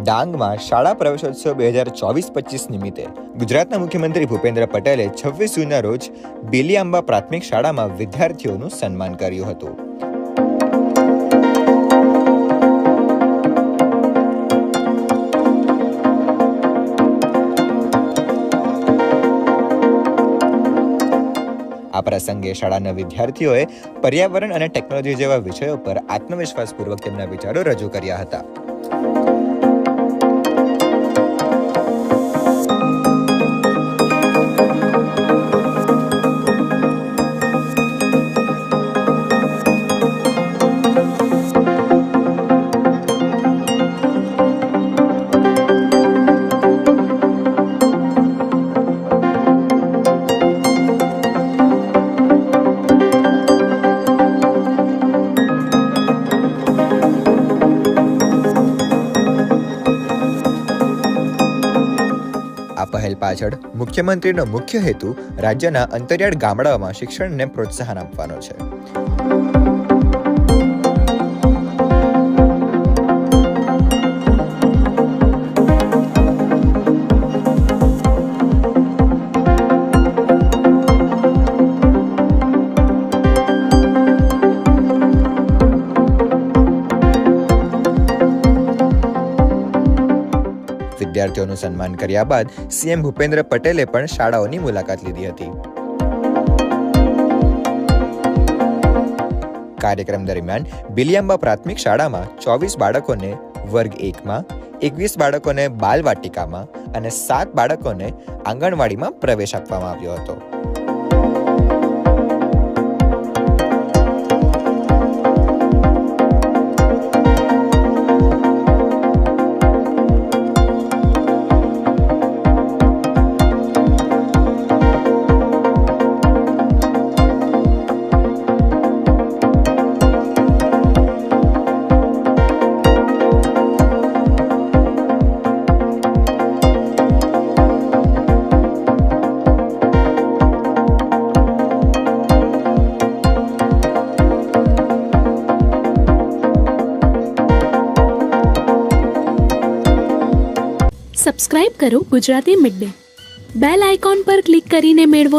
ડાંગમાં શાળા પ્રવેશોત્સવ 2024-25 નિમિત્તે ગુજરાતના મુખ્યમંત્રી ભૂપેન્દ્ર પટેલે 26 જૂનના રોજ બેલિયાંબા પ્રાથમિક શાળામાં વિદ્યાર્થીઓનું સન્માન કર્યું હતું. આ પ્રસંગે શાળાના વિદ્યાર્થીઓએ પર્યાવરણ અને ટેકનોલોજી જેવા વિષયો પર આત્મવિશ્વાસપૂર્વક તેમના વિચારો રજૂ કર્યા હતા. આ પહેલ પાછળ મુખ્યમંત્રીનો મુખ્ય હેતુ રાજ્યના અંતરિયાળ ગામડાઓમાં શિક્ષણને પ્રોત્સાહન આપવાનો છે. વિદ્યાર્થીઓનું સન્માન કર્યા બાદ સીએમ ભૂપેન્દ્ર પટેલે પણ શાળાઓની મુલાકાત લીધી હતી. કાર્યક્રમ દરમિયાન બેલિયાંબા પ્રાથમિક શાળામાં 24 બાળકોને વર્ગ 1માં, 21 બાળકોને બાલવાટિકામાં અને 7 બાળકોને આંગણવાડીમાં પ્રવેશ આપવામાં આવ્યો હતો. સબસ્ક્રાઇબ કરો Gujarati mid day. Bell icon પર ક્લિક કરીને મેળવો